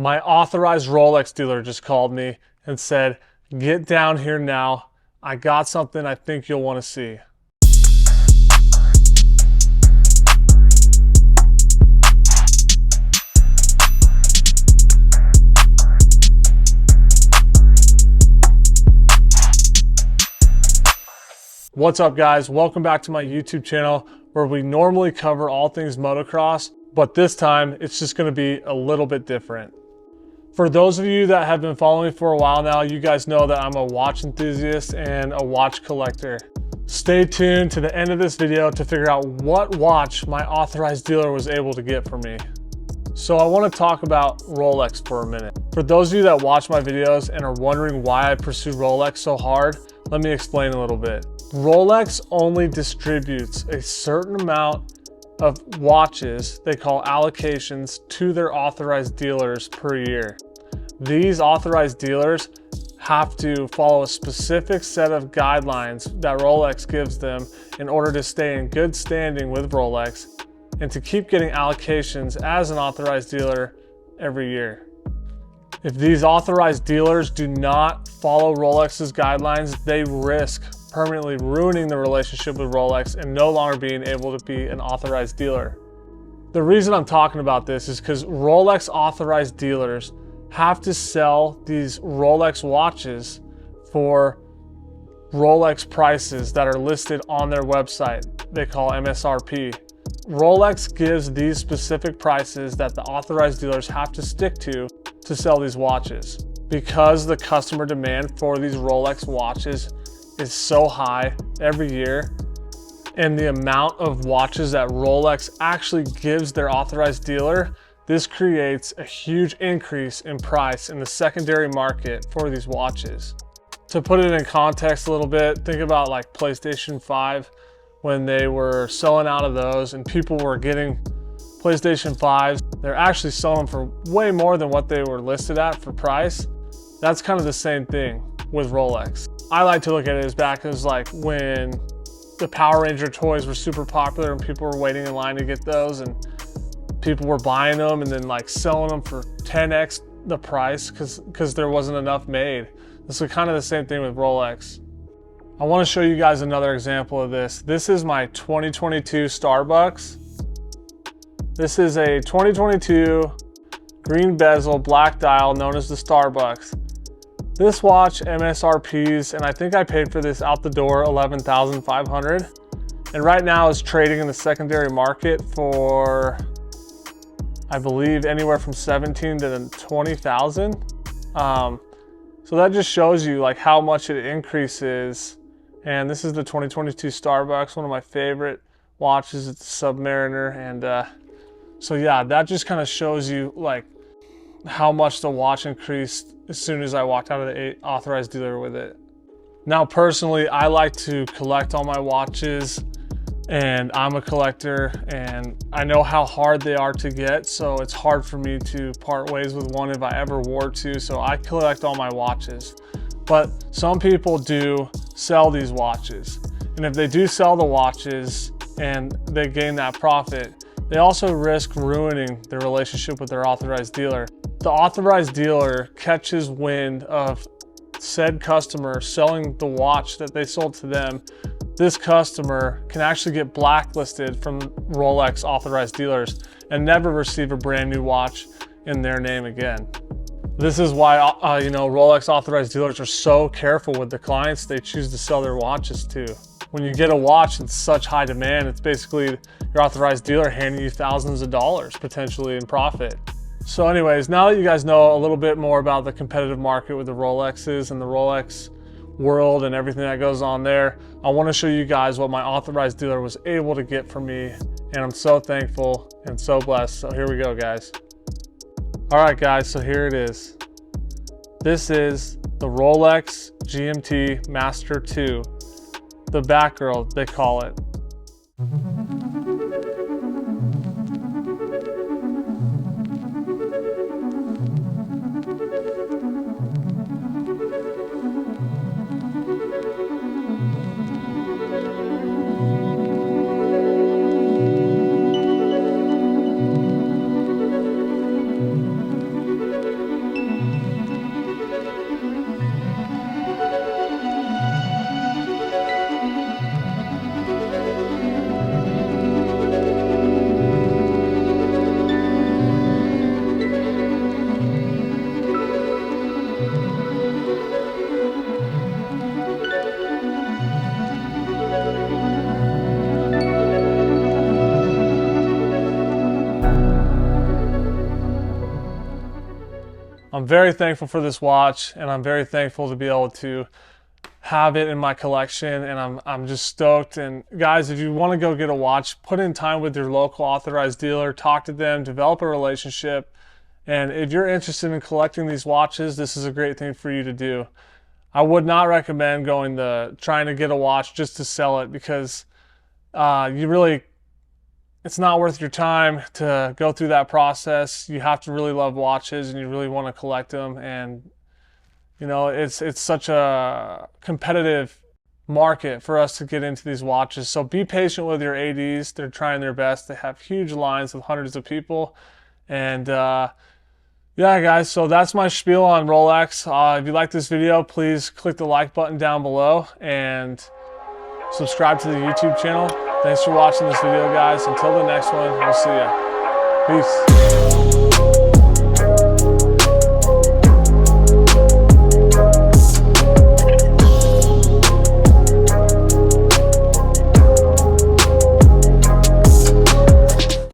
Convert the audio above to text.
My authorized Rolex dealer just called me and said, "Get down here now. I got something I think you'll want to see." What's up, guys? Welcome back to my YouTube channel where we normally cover all things motocross, but this time it's just going to be a little bit different. For those of you that have been following me for a while now, you guys know that I'm a watch enthusiast and a watch collector. Stay tuned to the end of this video to figure out what watch my authorized dealer was able to get for me. So I want to talk about Rolex for a minute. For those of you that watch my videos and are wondering why I pursue Rolex so hard, let me explain a little bit. Rolex only distributes a certain amount of watches they call allocations to their authorized dealers per year. These authorized dealers have to follow a specific set of guidelines that Rolex gives them in order to stay in good standing with Rolex and to keep getting allocations as an authorized dealer every year. If these authorized dealers do not follow Rolex's guidelines, they risk permanently ruining the relationship with Rolex and no longer being able to be an authorized dealer. The reason I'm talking about this is because Rolex authorized dealers have to sell these Rolex watches for Rolex prices that are listed on their website. They call MSRP. Rolex gives these specific prices that the authorized dealers have to stick to sell these watches. Because the customer demand for these Rolex watches is so high every year, and the amount of watches that Rolex actually gives their authorized dealer, this creates a huge increase in price in the secondary market for these watches. To put it in context a little bit, think about like PlayStation 5 when they were selling out of those and people were getting PlayStation 5s. They're actually selling them for way more than what they were listed at for price. That's kind of the same thing with Rolex. I like to look at it as back as like when the Power Ranger toys were super popular and people were waiting in line to get those, and people were buying them and then like selling them for 10x the price because there wasn't enough made. This is kind of the same thing with Rolex. I want to show you guys another example of this. This is my 2022 Starbucks. This is a 2022 green bezel black dial known as the Starbucks. This watch MSRPs, and I think I paid for this out the door $11,500, and right now is trading in the secondary market for, I believe, anywhere from $17,000 to $20,000. So that just shows you like how much it increases. And this is the 2022 Starbucks, one of my favorite watches. It's Submariner, and so yeah, that just kind of shows you like how much the watch increased as soon as I walked out of the authorized dealer with it. Now, personally, I like to collect all my watches, and I'm a collector, and I know how hard they are to get, so it's hard for me to part ways with one if I ever were to, so I collect all my watches. But some people do sell these watches, and if they do sell the watches and they gain that profit, they also risk ruining their relationship with their authorized dealer. The authorized dealer catches wind of said customer selling the watch that they sold to them. This customer can actually get blacklisted from Rolex authorized dealers and never receive a brand new watch in their name again. This is why Rolex authorized dealers are so careful with the clients they choose to sell their watches to. When you get a watch in such high demand, it's basically your authorized dealer handing you thousands of dollars potentially in profit. So anyways, now that you guys know a little bit more about the competitive market with the Rolexes and the Rolex world and everything that goes on there, I want to show you guys what my authorized dealer was able to get for me, and I'm so thankful and so blessed. So here we go, guys. All right, guys, so here it is. This is the Rolex GMT Master 2, the Batgirl, they call it. I'm very thankful for this watch, and I'm very thankful to be able to have it in my collection, and I'm just stoked. And guys, if you want to go get a watch, put in time with your local authorized dealer, talk to them, develop a relationship. And if you're interested in collecting these watches, this is a great thing for you to do. I would not recommend trying to get a watch just to sell it, because it's not worth your time to go through that process. You have to really love watches, and you really want to collect them. And you know, it's such a competitive market for us to get into these watches. So be patient with your ADs. They're trying their best. They have huge lines with hundreds of people. And yeah, guys, so that's my spiel on Rolex. If you like this video, please click the like button down below and subscribe to the YouTube channel. Thanks for watching this video, guys. Until the next one, we'll see ya. Peace.